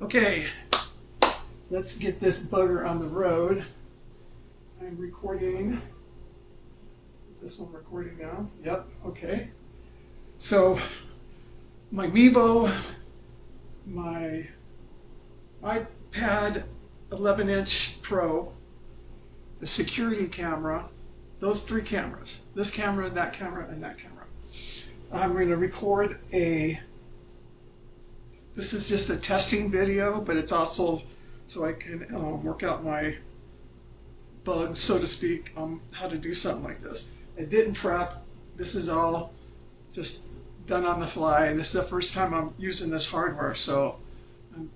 Okay, let's get this bugger on the road. I'm recording. Is this one recording now? Yep, okay. So, my Vivo, my iPad 11-inch Pro, the security camera, those three cameras, this camera, that camera, and that camera. I'm going to record this is just a testing video, but it's also so I can work out my bugs, so to speak, on how to do something like this. I didn't prep. This is all just done on the fly, and this is the first time I'm using this hardware, so I'm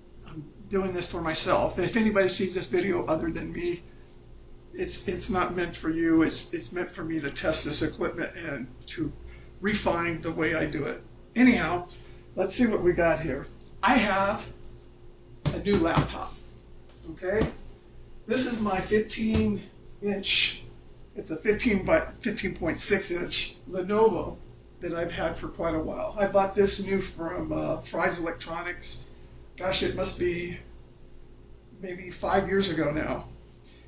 doing this for myself. If anybody sees this video other than me, it's not meant for you. It's meant for me to test this equipment and to refine the way I do it. Anyhow, let's see what we got here. I have a new laptop. Okay, this is my 15-inch. It's a 15.6 inch Lenovo that I've had for quite a while. I bought this new from Fry's Electronics. Gosh, it must be maybe 5 years ago now.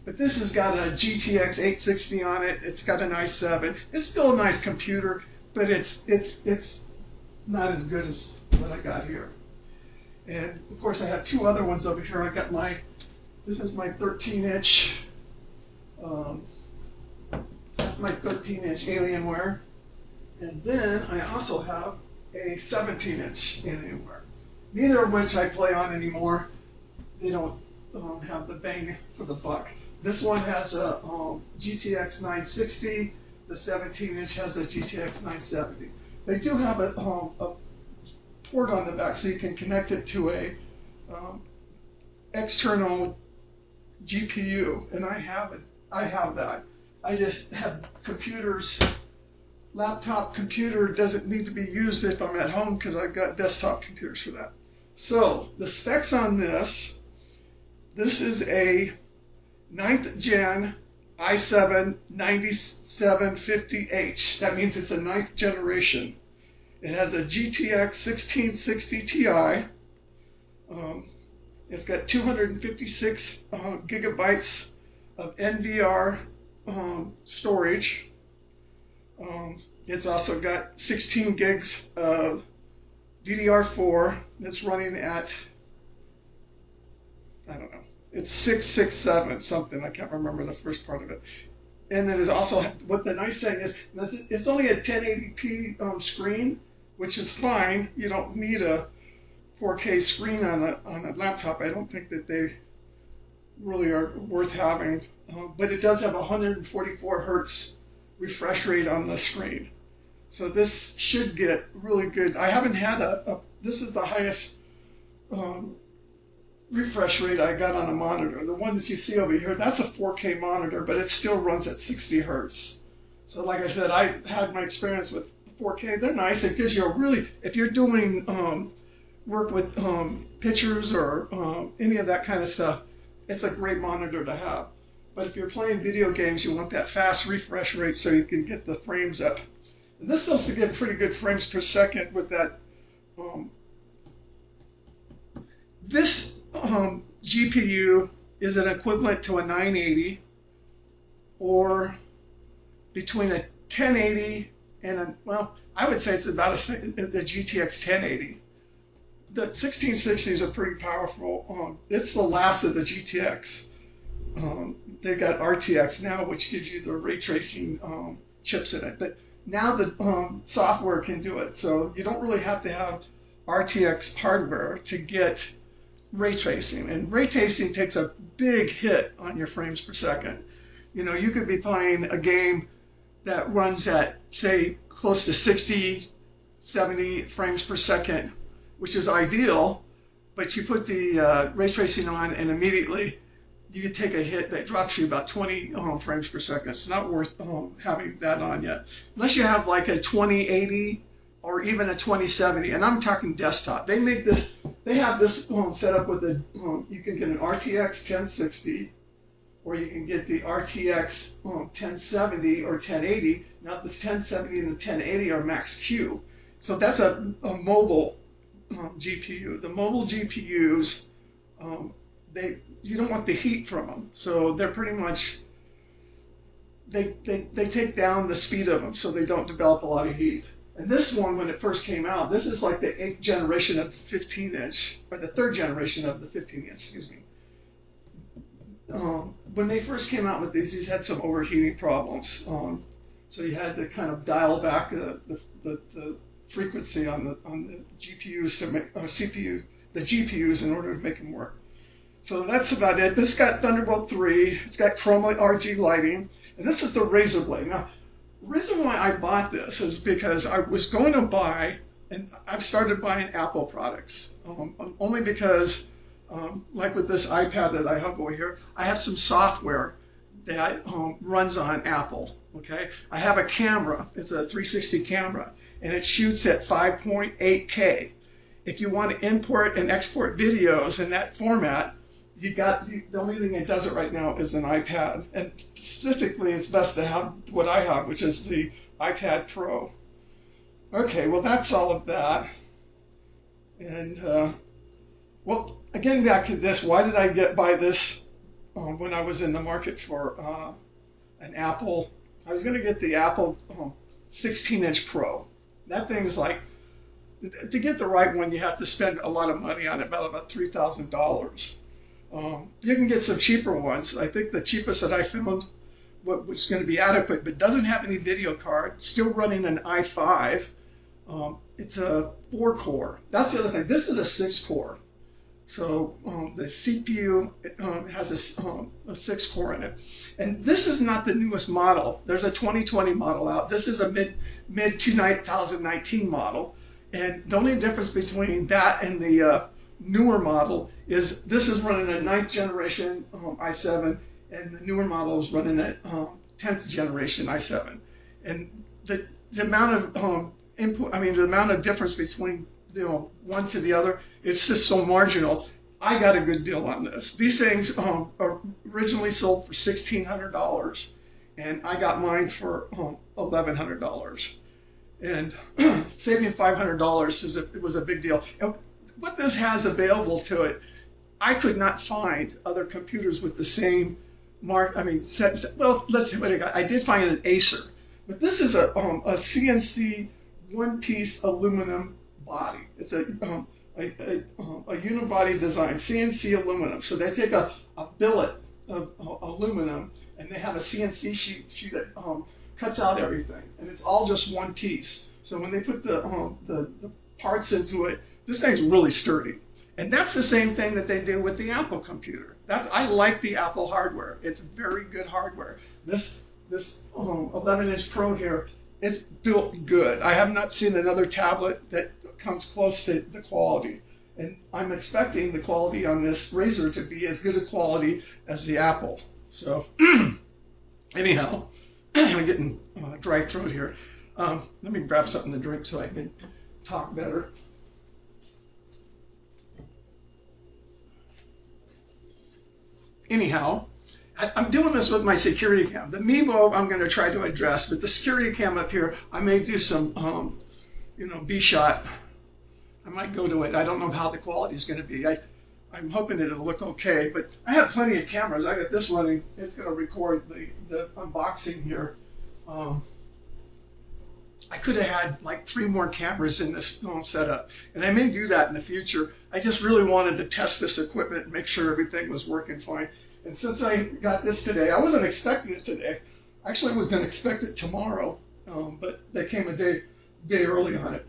But this has got a GTX 860 on it. It's got an i7. It's still a nice computer, but it's not as good as what I got here. And of course, I have two other ones over here. I got this is my 13-inch. That's my 13-inch Alienware. And then I also have a 17-inch Alienware. Neither of which I play on anymore. They don't have the bang for the buck. This one has a GTX 960. The 17-inch has a GTX 970. They do have a port on the back, so you can connect it to a external GPU, and I have that. I just have computers. Laptop computer doesn't need to be used if I'm at home because I've got desktop computers for that. So the specs on this is a 9th gen i7 9750H. That means it's a 9th generation. It has a GTX 1660 Ti. It's got 256 gigabytes of NVR storage. It's also got 16 gigs of DDR4 that's running at, I don't know, it's 667 something. I can't remember the first part of it. And then there's also, what the nice thing is, it's only a 1080p screen, which is fine. You don't need a 4K screen on a laptop. I don't think that they really are worth having. But it does have a 144 hertz refresh rate on the screen. So this should get really good. I haven't had this is the highest refresh rate I got on a monitor. The one that you see over here, that's a 4K monitor, but it still runs at 60 hertz. So like I said, I had my experience with 4K. They're nice. It gives you a really, if you're doing work with pictures or any of that kind of stuff, it's a great monitor to have. But if you're playing video games, you want that fast refresh rate so you can get the frames up. And this supposed to get pretty good frames per second with that. This GPU is an equivalent to a 980, or between a 1080 and a, well, I would say it's about the GTX 1080. The 1660s are pretty powerful. It's the last of the GTX. They've got RTX now, which gives you the ray tracing chips in it. But now the software can do it. So you don't really have to have RTX hardware to get ray tracing. And ray tracing takes a big hit on your frames per second. You know, you could be playing a game that runs at, say, close to 60, 70 frames per second, which is ideal, but you put the ray tracing on and immediately you can take a hit that drops you about 20 frames per second. It's not worth having that on yet. Unless you have like a 2080 or even a 2070, and I'm talking desktop. They make this, they have this set up with a, you can get an RTX 1060, or you can get the RTX 1070 or 1080. Now this 1070 and the 1080 are max Q. So that's a mobile GPU. The mobile GPUs you don't want the heat from them, so they're pretty much they take down the speed of them so they don't develop a lot of heat. And this one, when it first came out, this is like the 8th generation of the 15-inch, or the 3rd generation of the 15-inch, excuse me. When they first came out with these had some overheating problems. So you had to kind of dial back the frequency on the GPUs to make, or CPU, the GPUs in order to make them work. So that's about it. This got Thunderbolt 3. It's got chroma RG lighting. And this is the Razer blade. Now, the reason why I bought this is because I was going to buy, and I've started buying Apple products, only because, like with this iPad that I have over here, I have some software that runs on Apple. Okay, I have a camera. It's a 360 camera, and it shoots at 5.8K. If you want to import and export videos in that format, the only thing that does it right now is an iPad, and specifically it's best to have what I have, which is the iPad Pro. Okay, well that's all of that. And well, again, back to this. Why did I buy this when I was in the market for an Apple? I was going to get the Apple 16-inch Pro. That thing's like, to get the right one, you have to spend a lot of money on it, about $3,000. You can get some cheaper ones. I think the cheapest that I found was going to be adequate, but doesn't have any video card, still running an i5. It's a 4-core. That's the other thing. This is a 6-core. So the CPU has a 6-core in it. And this is not the newest model. There's a 2020 model out. This is a mid-2019 model. And the only difference between that and the newer model is this is running a 9th generation i7, and the newer model is running a 10th generation i7. And the amount of input, I mean, the amount of difference between one to the other, it's just so marginal. I got a good deal on this. These things are originally sold for $1,600, and I got mine for $1,100. And saving $500 was a big deal. And what this has available to it, I could not find other computers with the same mark. I mean, well, let's see what I got. I did find an Acer, but this is a CNC one-piece aluminum body. It's a unibody design, CNC aluminum. So they take a billet of aluminum, and they have a CNC sheet that cuts out everything, and it's all just one piece. So when they put the parts into it, this thing's really sturdy. And that's the same thing that they do with the Apple computer. I like the Apple hardware. It's very good hardware. This 11-inch Pro here, it's built good. I have not seen another tablet that comes close to the quality. And I'm expecting the quality on this Razer to be as good a quality as the Apple. So anyhow, I'm getting dry throat here. Let me grab something to drink so I can talk better. Anyhow, I'm doing this with my security cam. The Mevo I'm going to try to address, but the security cam up here, I may do some, B-shot. I might go to it. I don't know how the quality is going to be. I'm hoping it'll look okay, but I have plenty of cameras. I got this running. It's going to record the unboxing here. I could have had like 3 more cameras in this setup, and I may do that in the future. I just really wanted to test this equipment and make sure everything was working fine. And since I got this today, I wasn't expecting it today. Actually, I was going to expect it tomorrow, but they came a day early on it.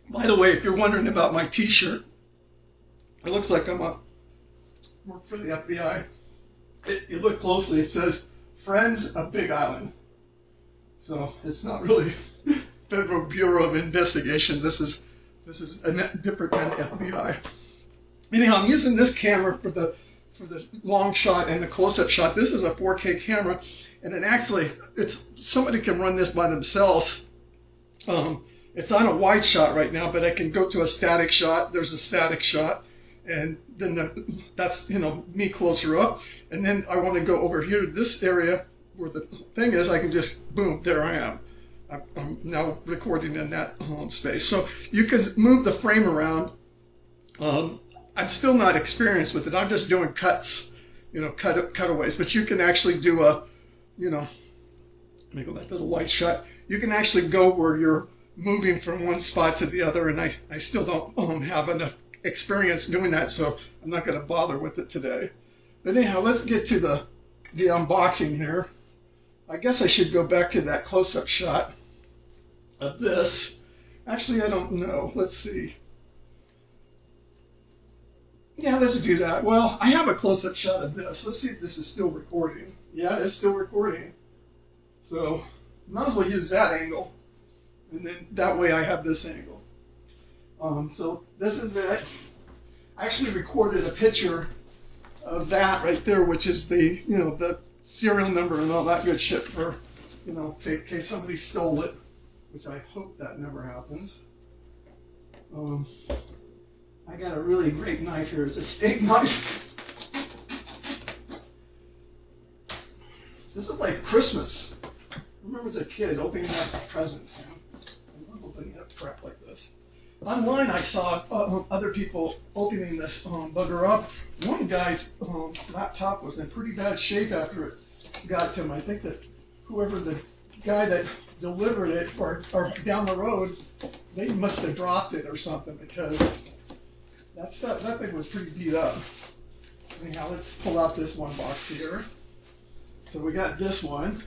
By the way, if you're wondering about my t-shirt, it looks like I'm work for the FBI. You look closely, it says Friends of Big Island. So it's not really Federal Bureau of Investigations. This is different than FBI. Anyhow, I'm using this camera for the long shot and the close-up shot. This is a 4K camera, and somebody can run this by themselves. It's on a wide shot right now, but I can go to a static shot. There's a static shot, and then that's me closer up. And then I want to go over here to this area where the thing is. I can just boom, there I am. I'm now recording in that space. So you can move the frame around. I'm still not experienced with it. I'm just doing cuts, cutaways. But you can actually do a, let me go back to the white shot. You can actually go where you're moving from one spot to the other, and I still don't have enough experience doing that, so I'm not going to bother with it today. But anyhow, let's get to the unboxing here. I guess I should go back to that close-up shot of this. Actually, I don't know. Let's see. Yeah, let's do that. Well, I have a close-up shot of this. Let's see if this is still recording. Yeah, it's still recording. So, might as well use that angle. And then that way I have this angle. So this is it. I actually recorded a picture of that right there, which is the, the serial number and all that good shit for, say, in case somebody stole it, which I hope that never happens. I got a really great knife here. It's a steak knife. This is like Christmas. I remember as a kid opening up presents. I love opening up crap like this. Online, I saw other people opening this bugger up. One guy's laptop was in pretty bad shape after it got to him. I think that whoever the guy that delivered it or down the road, they must have dropped it or something, because that thing was pretty beat up. Anyhow, let's pull out this one box here. So we got this one.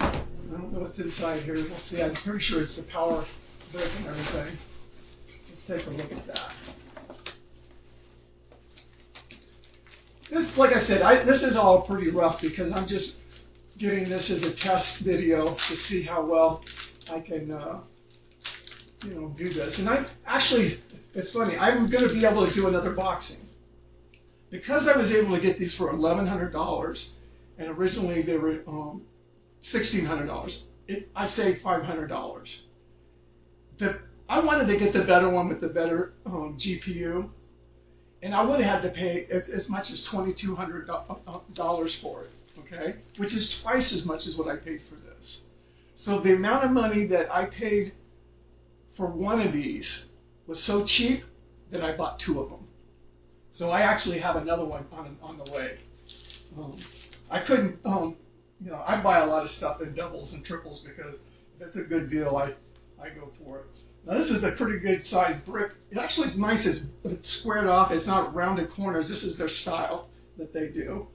I don't know what's inside here. We'll see. I'm pretty sure it's the power brick and everything. Let's take a look at that. This, like I said, this is all pretty rough because I'm just getting this as a test video to see how well I can, do this. And I actually, it's funny, I'm going to be able to do another boxing. Because I was able to get these for $1,100, and originally they were $1,600. I saved $500. I wanted to get the better one with the better GPU, and I would have had to pay as much as $2,200 for it, okay? Which is twice as much as what I paid for this. So the amount of money that I paid for one of these was so cheap that I bought two of them. So I actually have another one on the way. I couldn't, I buy a lot of stuff in doubles and triples because if it's a good deal, I go for it. Now this is a pretty good sized brick. It actually is nice. It's squared off. It's not rounded corners. This is their style that they do.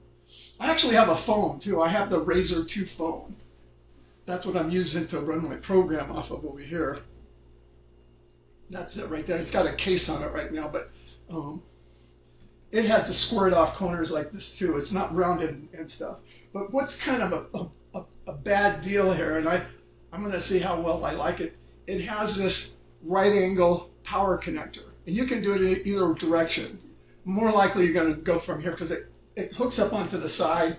I actually have a phone too. I have the Razer 2 phone. That's what I'm using to run my program off of over here. That's it right there. It's got a case on it right now, but it has the squared off corners like this too. It's not rounded and stuff. But what's kind of a bad deal here, and I'm going to see how well I like it. It has this right angle power connector, and you can do it in either direction. More likely you're going to go from here because it hooks up onto the side,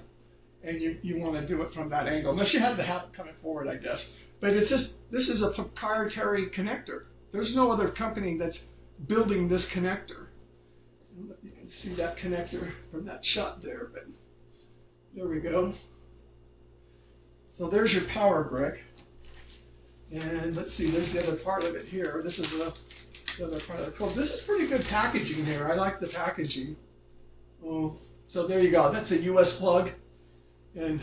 and you want to do it from that angle. Unless you have to have it coming forward, I guess. But it's just, this is a proprietary connector. There's no other company that's building this connector. You can see that connector from that shot there, but there we go. So there's your power brick. And let's see, there's the other part of it here. This is the other part of the code. This is pretty good packaging here. I like the packaging. So there you go. That's a US plug. And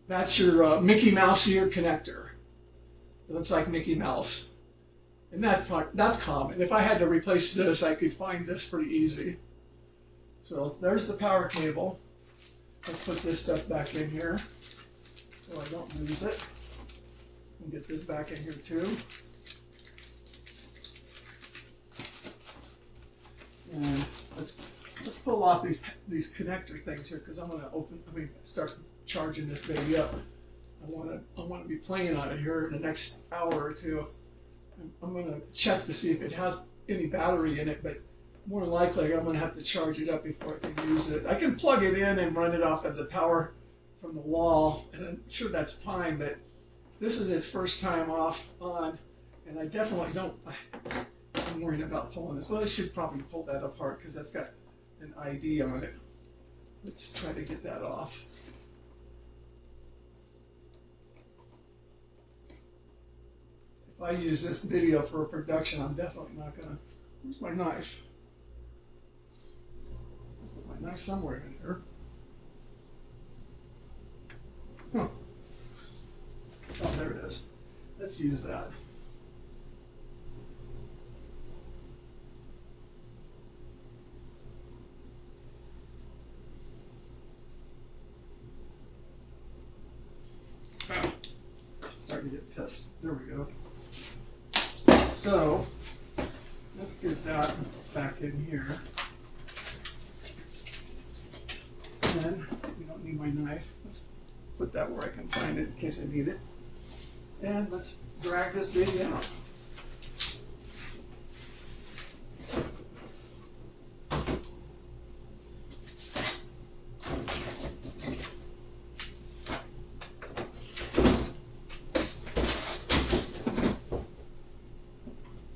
that's your Mickey Mouse ear connector. It looks like Mickey Mouse. And that's common. If I had to replace this, I could find this pretty easy. So there's the power cable. Let's put this stuff back in here so I don't lose it. And get this back in here too. And let's pull off these connector things here because I'm going to start charging this baby up. I want to be playing on it here in the next hour or two. I'm going to check to see if it has any battery in it, but more likely I'm going to have to charge it up before I can use it. I can plug it in and run it off of the power from the wall, and I'm sure that's fine, but this is its first time on, and I definitely don't, I'm worrying about pulling this. Well, I should probably pull that apart because that's got an ID on it. Let's try to get that off. if I use this video for a production, I'm definitely not gonna. Where's my knife? Put my knife somewhere in here. Huh. Oh, there it is. Let's use that. Oh, starting to get pissed. There we go. So let's get that back in here. And then we don't need my knife. Let's put that where I can find it in case I need it. And let's drag this baby out.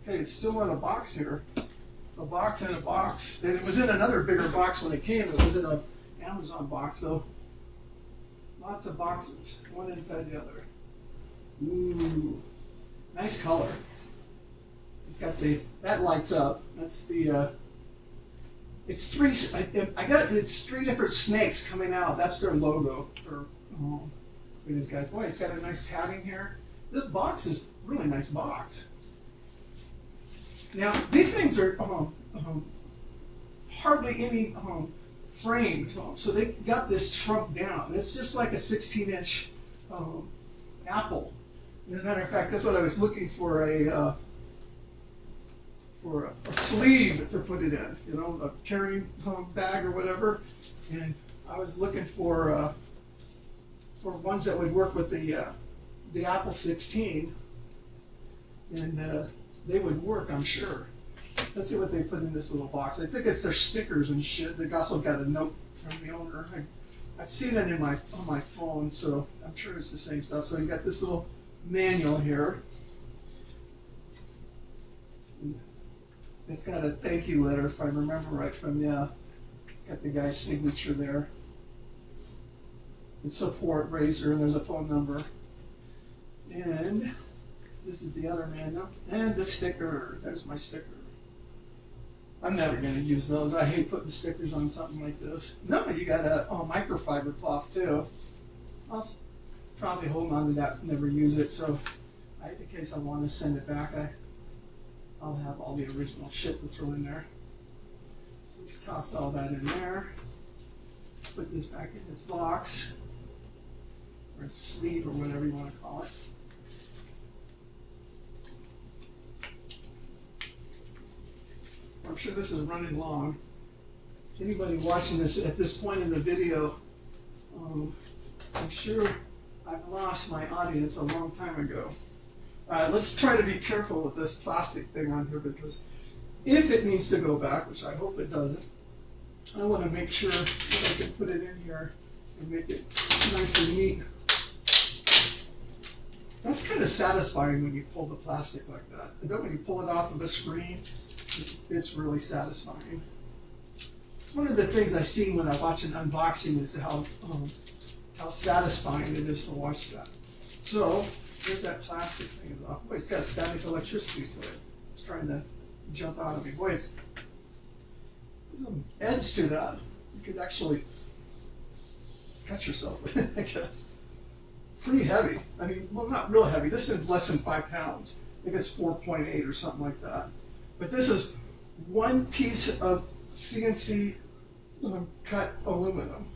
Okay, it's still in a box here. A box in a box. And it was in another bigger box when it came. It was in an Amazon box, so lots of boxes, one inside the other. Ooh, nice color. It's got that lights up. That's the, it's three, it's three different snakes coming out. That's their logo for these guys. Boy, it's got a nice padding here. This box is a really nice box. Now, these things are hardly any frame to them, so they got this shrunk down. It's just like a 16-inch apple. As a matter of fact, that's what I was looking for a sleeve to put it in, you know, a carrying bag or whatever. And I was looking for ones that would work with the Apple 16, and they would work, I'm sure. Let's see what they put in this little box. I think it's their stickers and shit. They also got a note from the owner. I've seen it on my phone, so I'm sure it's the same stuff. So you got this little manual here. It's got a thank you letter, if I remember right, from it's got the guy's signature there. It's support Razer, and there's a phone number. And this is the other manual. And the sticker. There's my sticker. I'm never going to use those. I hate putting stickers on something like this. No, you got a microfiber cloth too. I'll probably hold on to that and never use it. So in case I want to send it back, I'll have all the original shit to throw in there. Let's toss all that in there. Put this back in its box, or its sleeve, or whatever you want to call it. I'm sure this is running long. Anybody watching this at this point in the video, I'm sure I've lost my audience a long time ago. Let's try to be careful with this plastic thing on here, because if it needs to go back, which I hope it doesn't, I want to make sure that I can put it in here and make it nice and neat. That's kind of satisfying when you pull the plastic like that. And then when you pull it off of the screen, it's really satisfying. One of the things I've seen when I watch an unboxing is how satisfying it is to watch that. So there's that plastic thing is off. Boy, it's got static electricity to it. It's trying to jump out of me. Boy, there's an edge to that. You could actually cut yourself with it, I guess. Pretty heavy. I mean, well, not real heavy. This is less than 5 pounds. I think it's 4.8 or something like that. But this is one piece of CNC cut aluminum.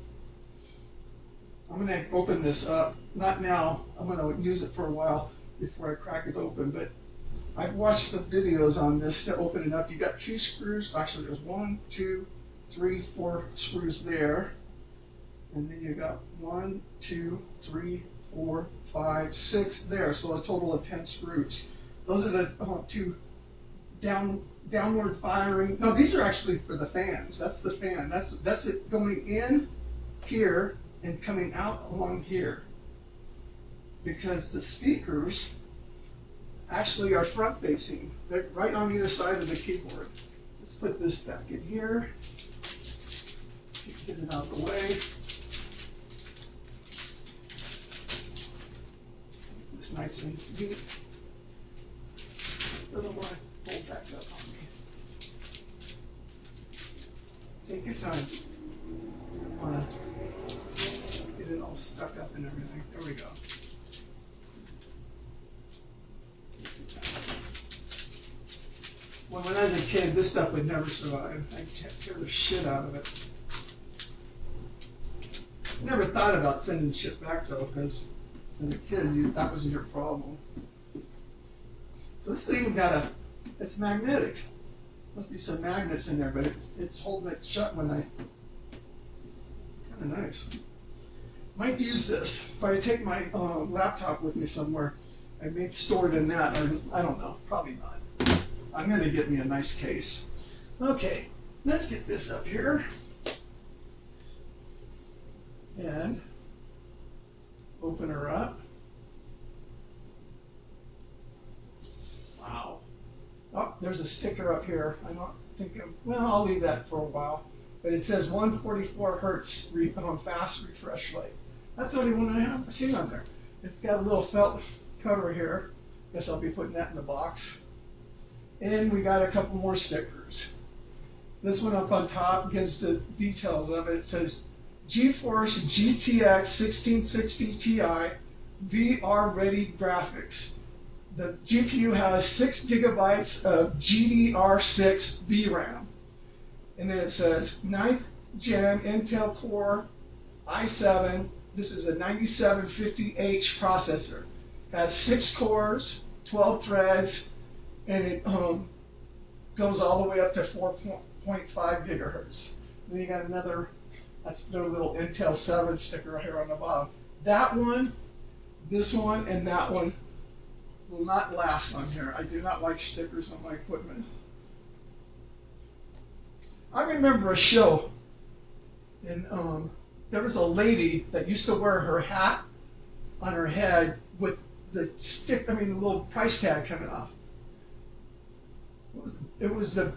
I'm going to open this up. Not now. I'm going to use it for a while before I crack it open. But I've watched the videos on this to open it up. You got 2 screws. Actually, there's 1, 2, 3, 4 screws there. And then you got 1, 2, 3, 4, 5, 6 there. So a total of 10 screws. Those are the 2 downward firing. No, these are actually for the fans. That's the fan. That's it going in here and coming out along here. Because the speakers actually are front facing. They're right on either side of the keyboard. Let's put this back in here. Get it out of the way. It's nice and neat. doesn't want to fold back up on me. Take your time. I don't want to get it all stuck up and everything. There we go. Well, when I was a kid, this stuff would never survive. I'd tear the shit out of it. Never thought about sending shit back though, because as a kid, that wasn't your problem. So this thing it's magnetic. Must be some magnets in there, but it's holding it shut when kind of nice. Might use this. If I take my laptop with me somewhere, I may store it in that, or I don't know, probably not. I'm going to get me a nice case. Okay, let's get this up here. And open her up. Wow. Oh, there's a sticker up here. I don't think well, I'll leave that for a while. But it says 144 hertz fast refresh rate. That's the only one I haven't seen on there. It's got a little felt cover here. Guess I'll be putting that in the box. And we got a couple more stickers. This one up on top gives the details of it. It says GeForce GTX 1660 Ti VR ready graphics. The GPU has 6 gigabytes of GDR6 VRAM. And then it says 9th gen Intel Core i7. This is a 9750H processor. Has 6 cores, 12 threads, and it goes all the way up to 4.5 gigahertz. Then you got another, that's their little Intel 7 sticker right here on the bottom. That one, this one, and that one will not last on here. I do not like stickers on my equipment. I remember a show, and there was a lady that used to wear her hat on her head with the the little price tag coming off. What's the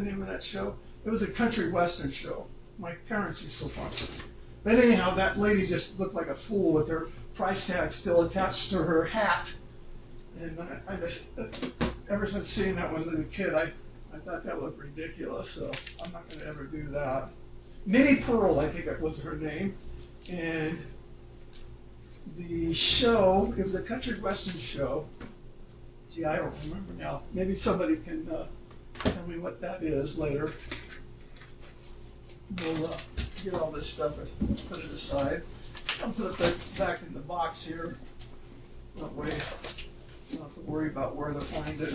name of that show? It was a country western show. My parents used to watch it. But anyhow, that lady just looked like a fool with her price tag still attached to her hat. And I just, ever since seeing that one as a kid, I thought that looked ridiculous. So I'm not going to ever do that. Minnie Pearl, I think it was her name. And the show, it was a country western show. Gee, I don't remember now. Maybe somebody can tell me what that is later. We'll get all this stuff and put it aside. I'll put it back in the box here. That way, I don't have to worry about where to find it.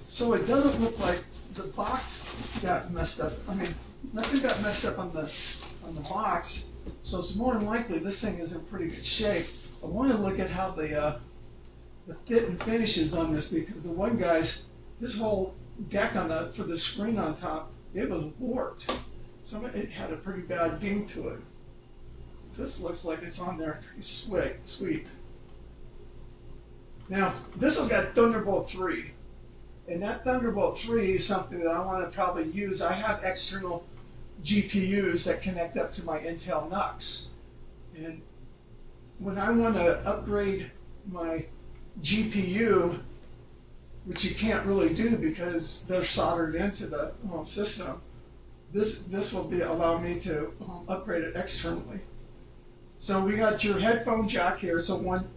So it doesn't look like the box got messed up. I mean, nothing got messed up on the box, so it's more than likely this thing is in pretty good shape. I want to look at how the fit and finishes on this, because the one guy's, this whole deck for the screen on top, it was warped. It had a pretty bad ding to it. This looks like it's on there pretty sweet. Now, this has got Thunderbolt 3. And that Thunderbolt 3 is something that I want to probably use. I have external GPUs that connect up to my Intel NUCs. And when I want to upgrade my GPU, which you can't really do because they're soldered into the system, this will allow me to upgrade it externally. So we got your headphone jack here, so one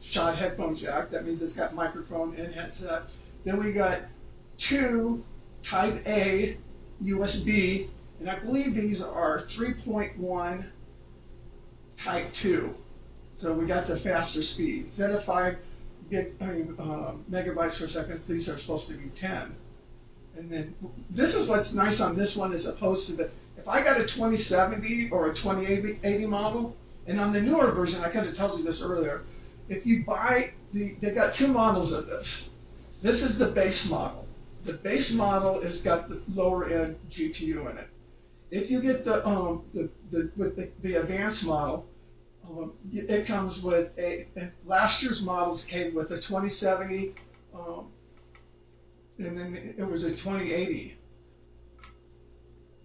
shot headphone jack. That means it's got microphone and headset. Then we got 2 Type A USB, and I believe these are 3.1 Type 2. So we got the faster speed. Instead of 5 megabytes per second, these are supposed to be 10. And then this is what's nice on this one as opposed to if I got a 2070 or a 2080 model, and on the newer version, I kind of told you this earlier, if you buy, they got 2 models of this. This is the base model. The base model has got the lower end GPU in it. If you get the advanced model, it comes with last year's models came with a 2070, and then it was a 2080.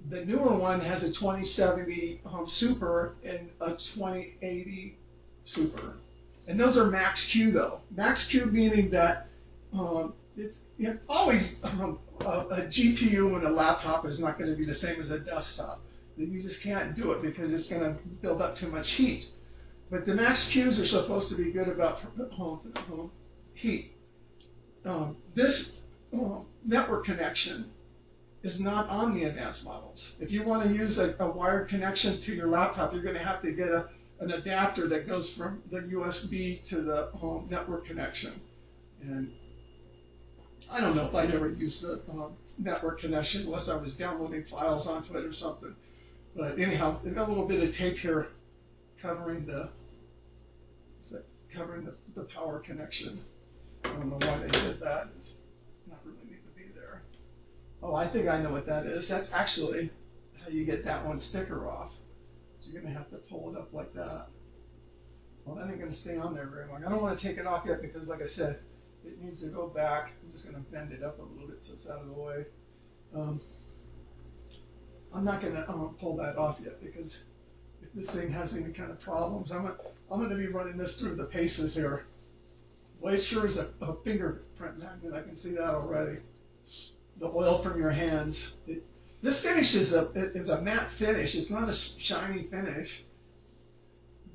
The newer one has a 2070 Super and a 2080 Super. And those are max Q though. Max Q meaning that it's always a GPU in a laptop is not going to be the same as a desktop. You just can't do it because it's going to build up too much heat. But the max Qs are supposed to be good about heat. This network connection is not on the advanced models. If you want to use a wired connection to your laptop, you're going to have to get an adapter that goes from the USB to the network connection. And I don't know if I'd ever use the network connection unless I was downloading files onto it or something. But anyhow, it's got a little bit of tape here covering the power connection. I don't know why they did that. It's not really need to be there. Oh, I think I know what that is. That's actually how you get that one sticker off. So you're going to have to pull it up like that. Well, that ain't going to stay on there very long. I don't want to take it off yet because, like I said, it needs to go back. I'm just going to bend it up a little bit so it's out of the way. I'm not going to pull that off yet because if this thing has any kind of problems, I'm going to be running this through the paces here. Well, it sure is a fingerprint magnet. I can see that already. The oil from your hands. This finish is a matte finish. It's not a shiny finish.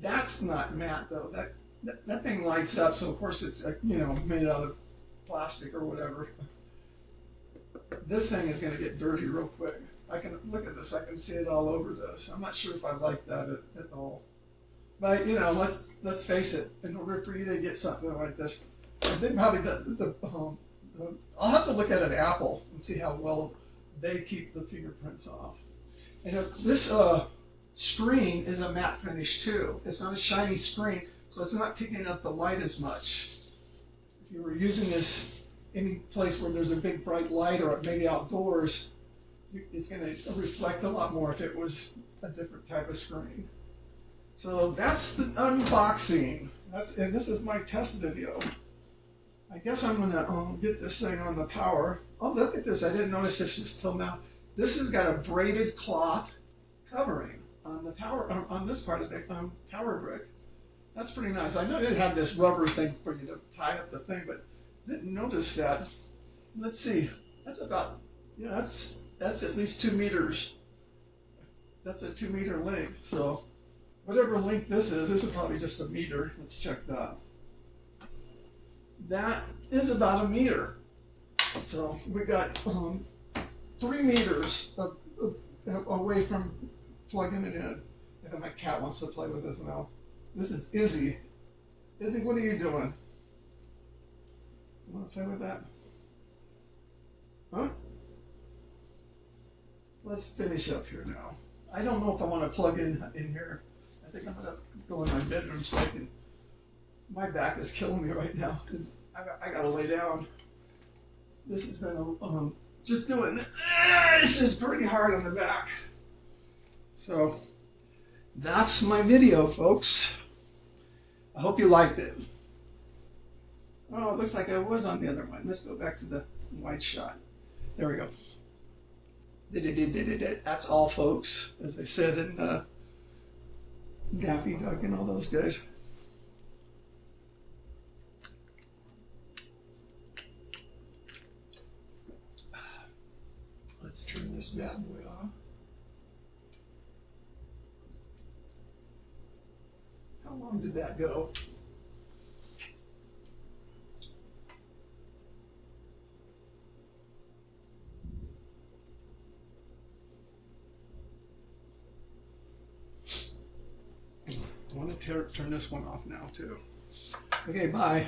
That's not matte though. That thing lights up. So of course it's made out of plastic or whatever. This thing is going to get dirty real quick. I can look at this. I can see it all over this. I'm not sure if I like that at all. But let's face it. In order for you to get something like this, I think probably I'll have to look at an Apple and see how well they keep the fingerprints off. And this screen is a matte finish too. It's not a shiny screen, so it's not picking up the light as much. If you were using this any place where there's a big bright light or maybe outdoors, it's going to reflect a lot more if it was a different type of screen. So that's the unboxing. And this is my test video. I guess I'm going to get this thing on the power. Oh, look at this. I didn't notice this until now. This has got a braided cloth covering on the power, on this part of the power brick. That's pretty nice. I know it had this rubber thing for you to tie up the thing, but didn't notice that. Let's see. That's about, that's at least 2 meters. That's a 2 meter length. So whatever length this is probably just a meter. Let's check that. That is about a meter. So we got 3 meters away from plugging it in. If my cat wants to play with this now. This is Izzy. Izzy, what are you doing? You want to play with that? Huh? Let's finish up here now. I don't know if I want to plug in here. I think I'm going to go in my bedroom so I can. My back is killing me right now. I got to lay down. This has been just doing. This is pretty hard on the back. So that's my video, folks. I hope you liked it. Oh, it looks like I was on the other one. Let's go back to the wide shot. There we go. That's all, folks, as I said in Daffy Duck and all those guys. Let's turn this bad boy off. How long did that go? I want to turn this one off now too. Okay, bye.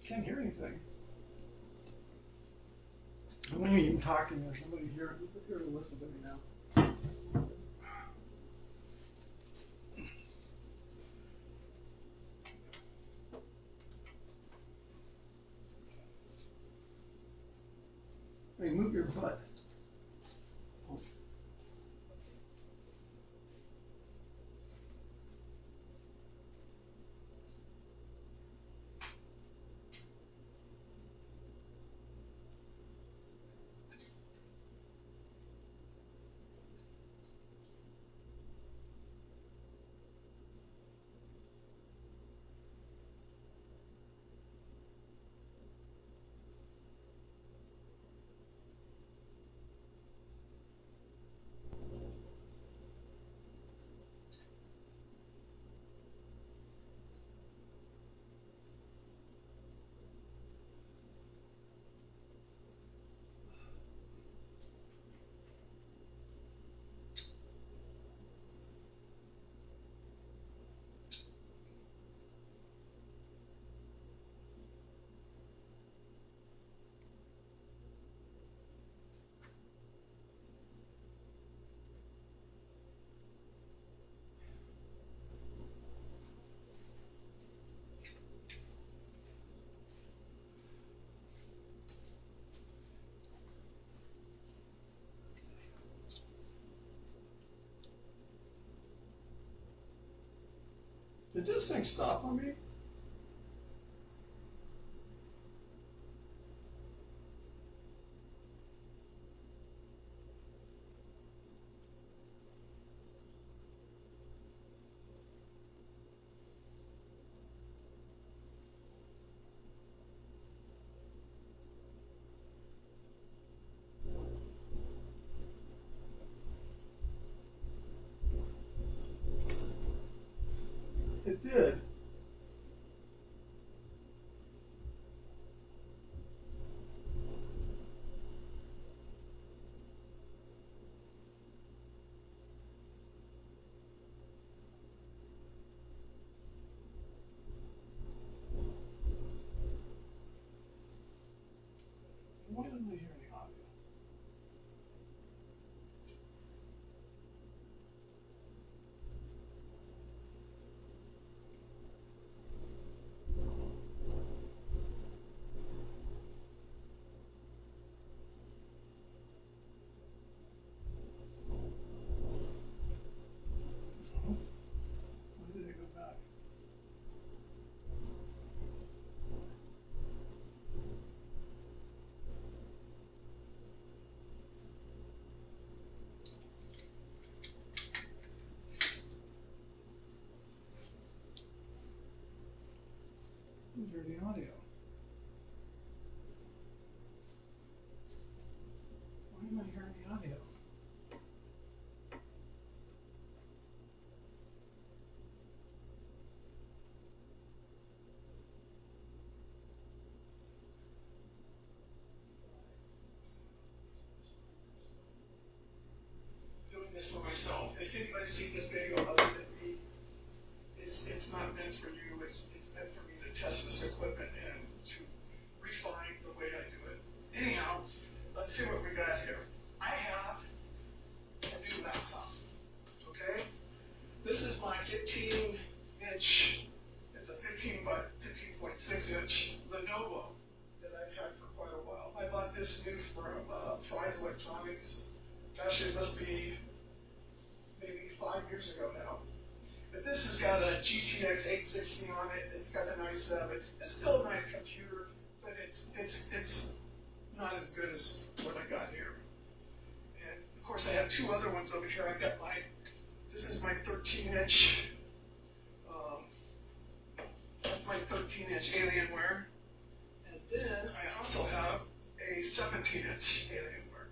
Can't hear anything. I'm not even talking. There's somebody here to listen to me now. Hey, move your butt. this thing stop on me? It did. Why don't I hear any audio? Why did it go back? I don't hear any audio. Why am I hearing the audio? Doing this for myself. If anybody sees this video other than me, it's not meant for you. It's meant for me to test this equipment and to refine the way I do it. Anyhow, let's see what we got here. I have a new laptop. Okay, this is my 15-inch. It's a 15 by 15.6-inch Lenovo that I've had for quite a while. I bought this new from Fry's Electronics. Gosh, it must be maybe 5 years ago now. But this has got a GTX 860 on it. It's got an i7. It's still a nice computer, but it's not as good as what I got here. And of course, I have two other ones over here. I got this is my 13-inch. That's my 13-inch Alienware. And then I also have a 17-inch Alienware.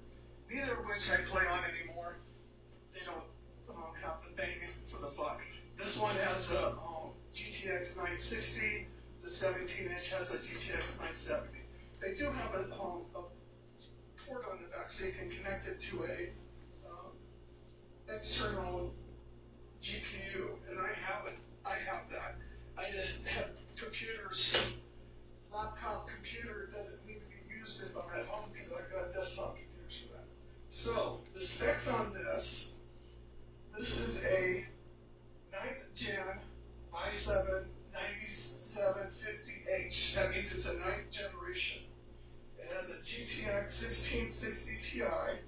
Neither of which I play on anymore. They don't have the bang for the buck. This one has a GTX 960. The 17-inch has a GTX 970. They do have a port on the back, so you can connect it to a external GPU, and I have that. I just have computers. Laptop computer doesn't need to be used if I'm at home because I've got desktop computers for that. So the specs on this is a 9th gen i7 9750H. That means it's a 9th generation. It has a GTX 1660 Ti.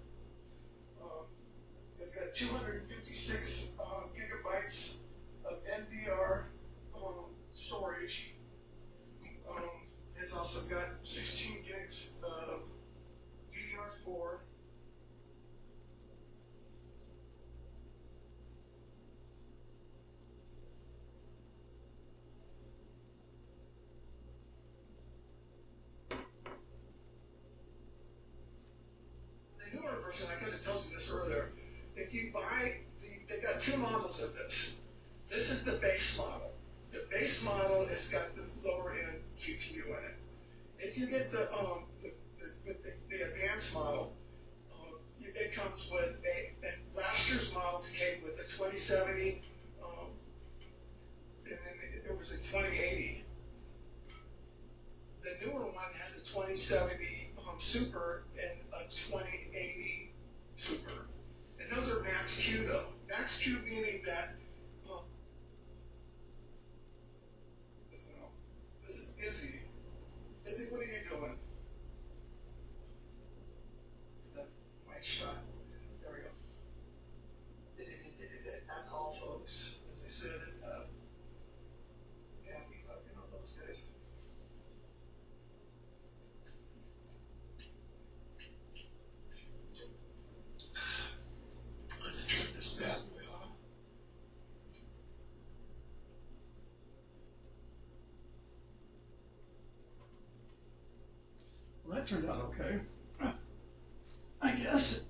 It's got 256 gigabytes of NVR storage. It's also got 16 gigs of DDR4. The newer version, I could have told you this earlier. If you buy they got two models of this. This is the base model. The base model has got this lower end GPU in it. If you get the advanced model, it comes with and last year's models came with a 2070, and then it was a 2080. The newer one has a 2070 Super and a 2080 Super. And those are max Q though. Max Q meaning that this is Izzy. Izzy, what are you doing? White shot. There we go. That's all, folks. As I said, Let's turn this bad boy off. Well, that turned out okay, I guess.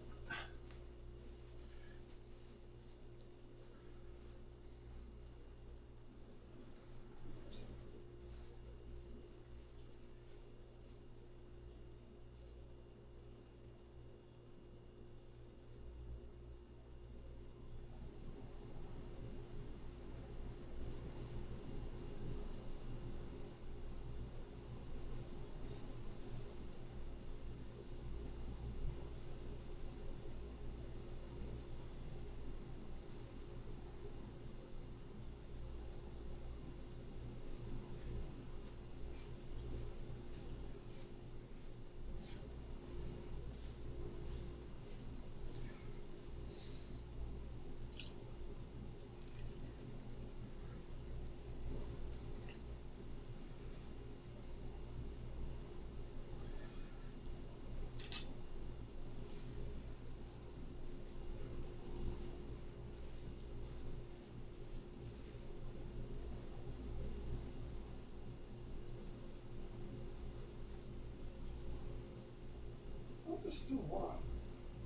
How's this still on?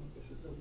I guess it doesn't.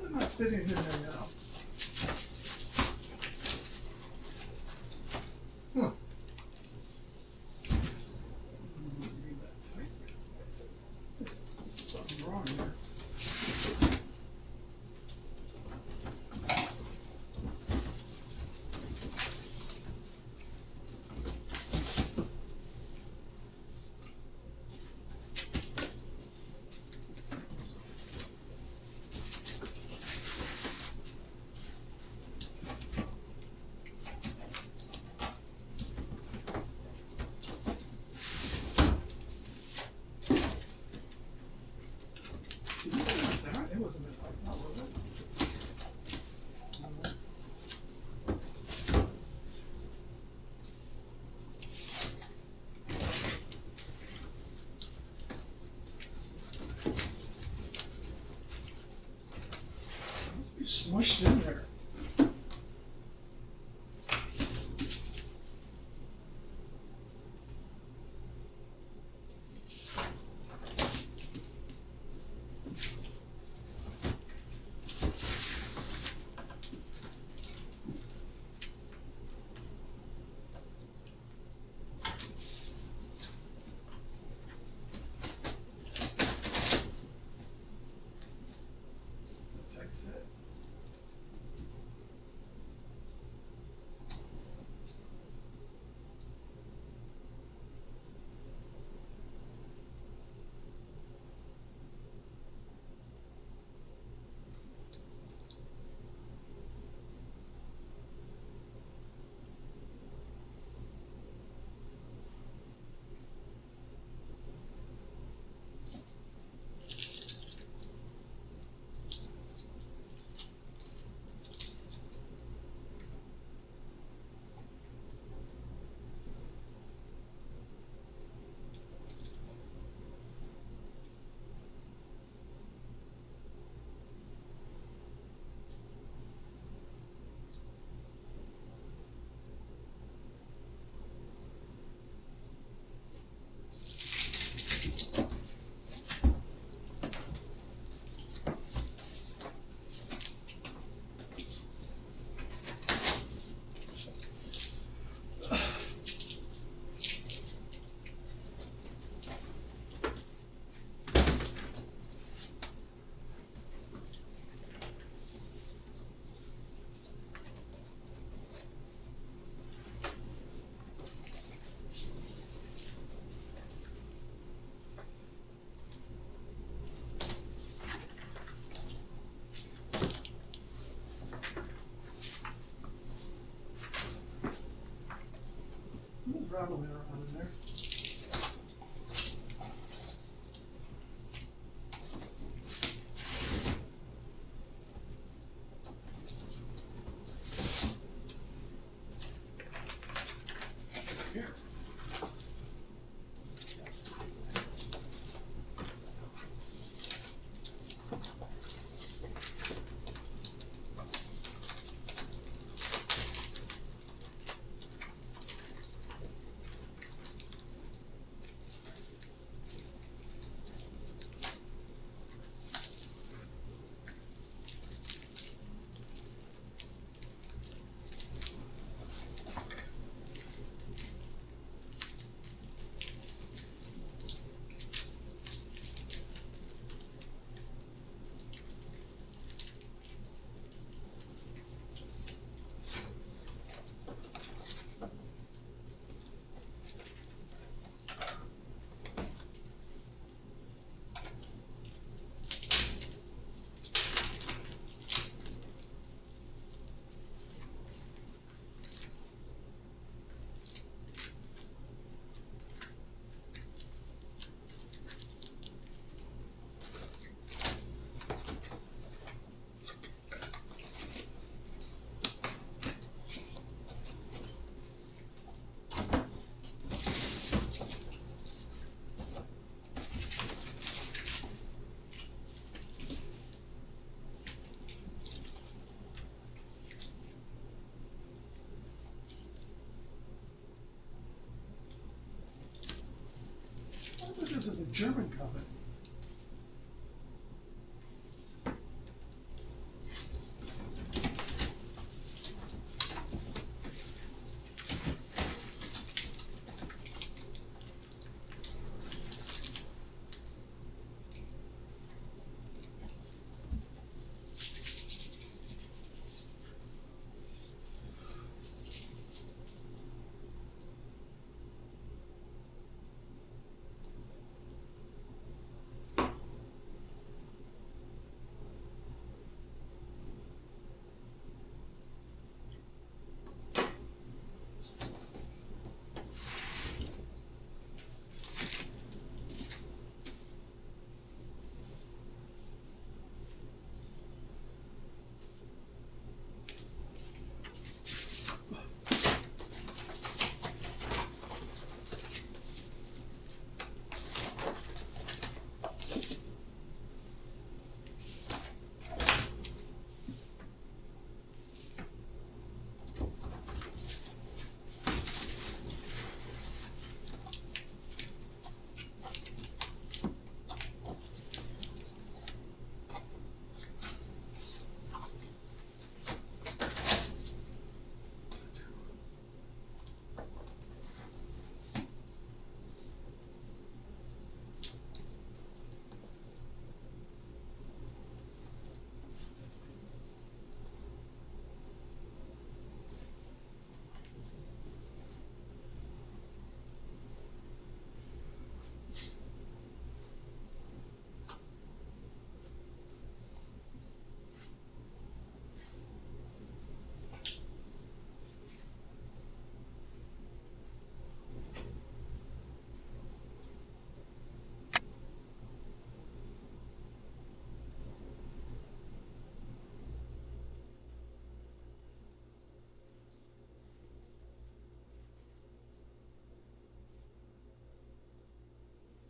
I'm not fitting in there now. Huh. Read that tight. There's something wrong here. It wasn't like that, was it? It must be smushed in there. Protect it. probably around in there. Here. I thought this was a German company.